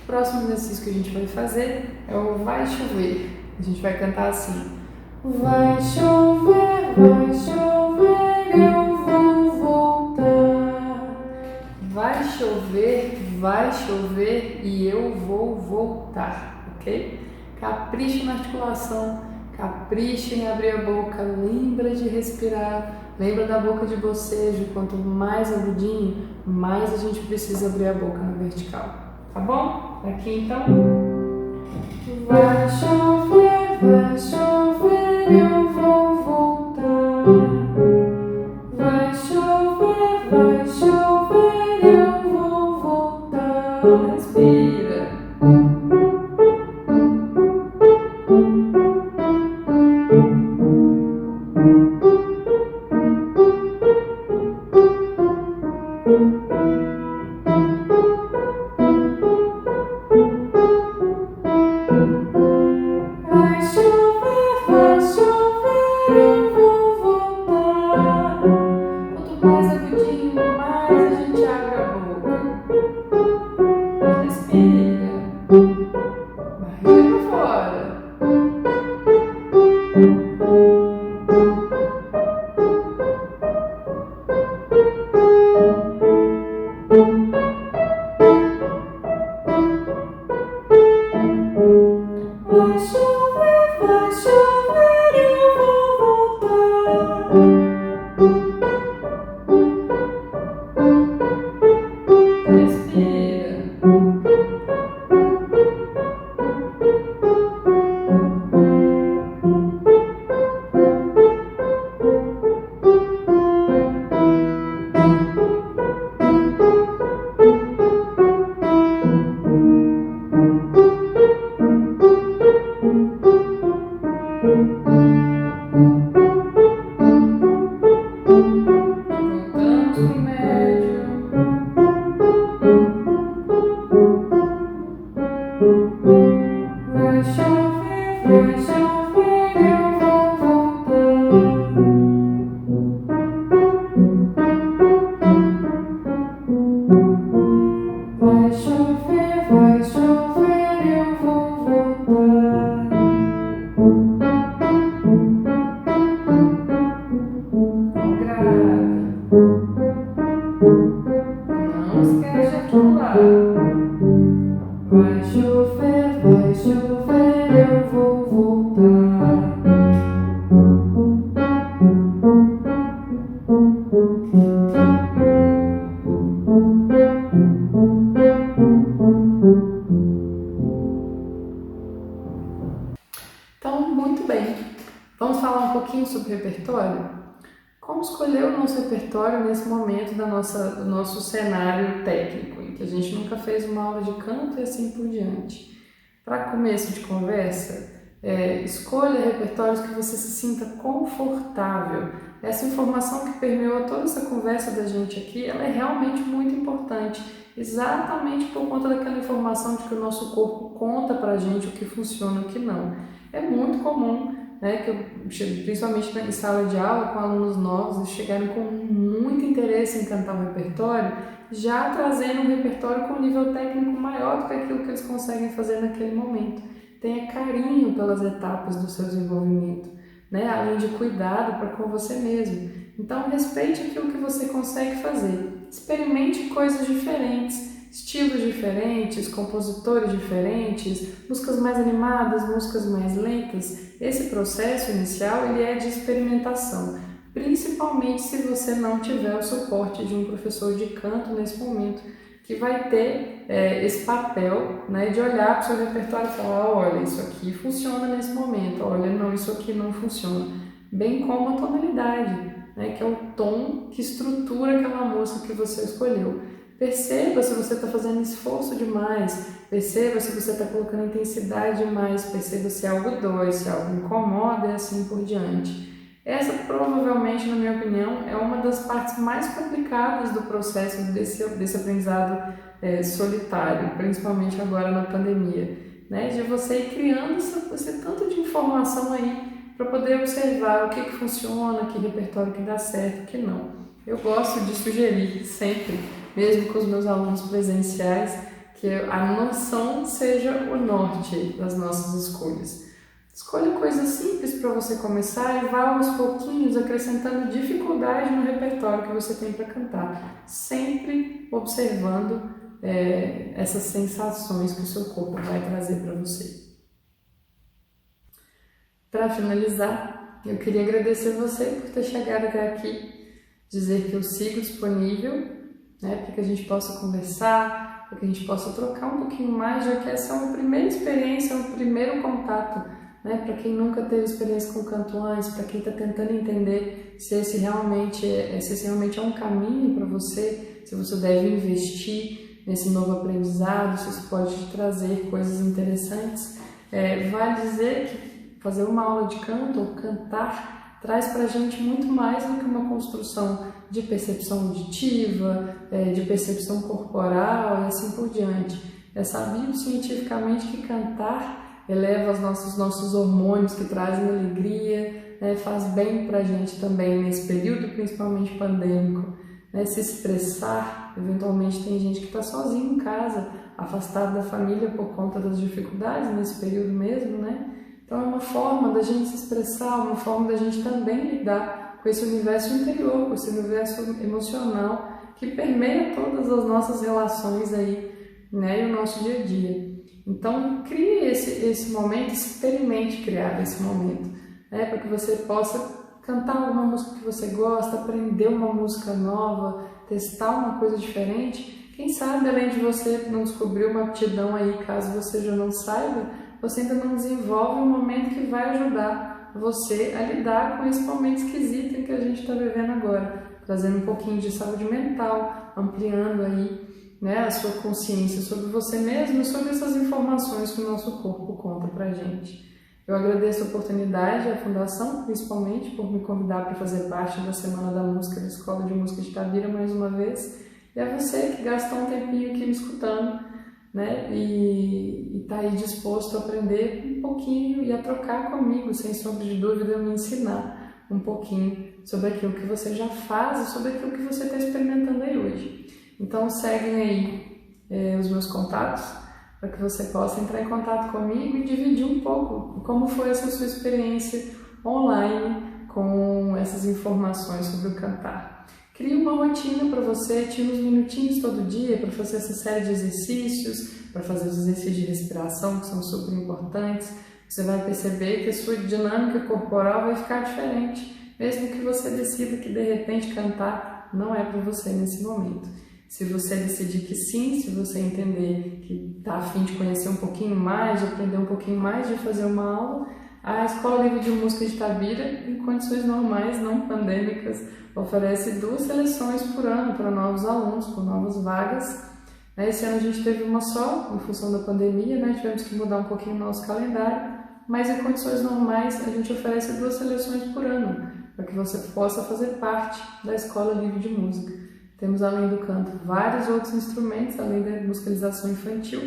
Speaker 1: O próximo exercício que a gente vai fazer é o vai chover. A gente vai cantar assim: vai chover, eu vou voltar. Vai chover e eu vou voltar, ok? Capricha na articulação, capricha em abrir a boca, lembra de respirar, lembra da boca de bocejo. Quanto mais agudinho, mais a gente precisa abrir a boca na vertical, tá bom? Aqui então. Vai chover, eu vou voltar. Vai chover, eu vou voltar. Respira. Mais agudinho, mais a gente abre a boca. Respira. Barriga pra fora. Vai chover, eu vou voltar. Respira. Voltamos pro médio. Vai chover, eu vou voltar. Vai chover, eu vou voltar. Grave. Não esquece de articular. Vai chover, eu vou voltar. Então, muito bem. Vamos falar um pouquinho sobre repertório? Como escolher o nosso repertório nesse momento do nosso cenário técnico, em que a gente nunca fez uma aula de canto e assim por diante. Para começo de conversa, escolha repertórios que você se sinta confortável. Essa informação que permeou toda essa conversa da gente aqui, ela é realmente muito importante exatamente por conta daquela informação de que o nosso corpo conta pra gente o que funciona e o que não. É muito comum, né, que eu, principalmente em sala de aula com alunos novos, eles chegaram com muito interesse em cantar um repertório, já trazendo um repertório com nível técnico maior do que aquilo que eles conseguem fazer naquele momento. Tenha carinho pelas etapas do seu desenvolvimento, né, além de cuidado para com você mesmo. Então, respeite aquilo que você consegue fazer. Experimente coisas diferentes, estilos diferentes, compositores diferentes, músicas mais animadas, músicas mais lentas. Esse processo inicial ele é de experimentação, principalmente se você não tiver o suporte de um professor de canto nesse momento, que vai ter esse papel, né, de olhar para o seu repertório e falar, olha, isso aqui funciona nesse momento, olha, não, isso aqui não funciona. Bem como a tonalidade, né, que é o tom que estrutura aquela música que você escolheu. Perceba se você está fazendo esforço demais, perceba se você está colocando intensidade demais, perceba se algo dói, se algo incomoda e assim por diante. Essa provavelmente, na minha opinião, é uma das partes mais complicadas do processo desse aprendizado solitário, principalmente agora na pandemia, né? De você ir criando esse tanto de informação aí para poder observar o que funciona, que repertório que dá certo, o que não. Eu gosto de sugerir sempre, mesmo com os meus alunos presenciais, que a noção seja o norte das nossas escolhas. Escolha coisas simples para você começar e vá aos pouquinhos acrescentando dificuldade no repertório que você tem para cantar, sempre observando essas sensações que o seu corpo vai trazer para você. Para finalizar, eu queria agradecer você por ter chegado até aqui, dizer que eu sigo disponível, né, para que a gente possa conversar, para que a gente possa trocar um pouquinho mais, já que essa é uma primeira experiência, um primeiro contato, né, para quem nunca teve experiência com canto antes, para quem está tentando entender se esse realmente é um caminho para você, se você deve investir nesse novo aprendizado, se isso pode te trazer coisas interessantes. Vale dizer que fazer uma aula de canto ou cantar traz para a gente muito mais do que uma construção de percepção auditiva, de percepção corporal e assim por diante. É sabido cientificamente que cantar eleva os nossos hormônios que trazem alegria, né, faz bem para a gente também nesse período, principalmente pandêmico. Né, se expressar, eventualmente tem gente que está sozinho em casa, afastado da família por conta das dificuldades nesse período mesmo, né? Então é uma forma da gente se expressar, uma forma da gente também lidar com esse universo interior, com esse universo emocional que permeia todas as nossas relações aí, né, e o nosso dia a dia. Então crie esse momento, experimente criar esse momento, né, para que você possa cantar alguma música que você gosta, aprender uma música nova, testar uma coisa diferente. Quem sabe, além de você não descobrir uma aptidão aí, caso você já não saiba, você ainda não desenvolve um momento que vai ajudar você a lidar com esse momento esquisito em que a gente está vivendo agora, trazendo um pouquinho de saúde mental, ampliando aí, né, a sua consciência sobre você mesmo e sobre essas informações que o nosso corpo conta pra gente. Eu agradeço a oportunidade, à Fundação, principalmente, por me convidar para fazer parte da Semana da Música da Escola de Música de Itabira mais uma vez, e a você que gastou um tempinho aqui me escutando, né, e está aí disposto a aprender um pouquinho e a trocar comigo, sem sombra de dúvida, me ensinar um pouquinho sobre aquilo que você já faz e sobre aquilo que você está experimentando aí hoje. Então seguem aí os meus contatos, para que você possa entrar em contato comigo e dividir um pouco como foi essa sua experiência online com essas informações sobre o cantar. Crie uma rotina para você, tire uns minutinhos todo dia para fazer essa série de exercícios, para fazer os exercícios de respiração, que são super importantes. Você vai perceber que a sua dinâmica corporal vai ficar diferente, mesmo que você decida que de repente cantar não é para você nesse momento. Se você decidir que sim, se você entender que está a fim de conhecer um pouquinho mais, de aprender um pouquinho mais, de fazer uma aula, a Escola Livre de Música de Itabira, em condições normais, não pandêmicas, oferece 2 seleções por ano para novos alunos, com novas vagas. Esse ano a gente teve uma só, em função da pandemia, né? Tivemos que mudar um pouquinho o nosso calendário, mas em condições normais a gente oferece 2 seleções por ano, para que você possa fazer parte da Escola Livre de Música. Temos, além do canto, vários outros instrumentos, além da musicalização infantil.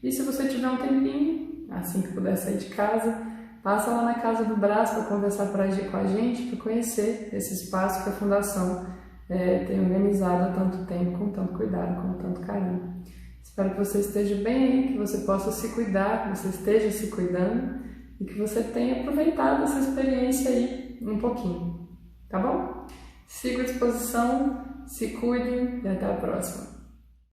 Speaker 1: E se você tiver um tempinho, assim que puder sair de casa, passa lá na Casa do Brás para conversar com a gente, para conhecer esse espaço que a Fundação tem organizado há tanto tempo, com tanto cuidado, com tanto carinho. Espero que você esteja bem aí, que você possa se cuidar, que você esteja se cuidando e que você tenha aproveitado essa experiência aí um pouquinho, tá bom? Siga à disposição, se cuidem e até a próxima.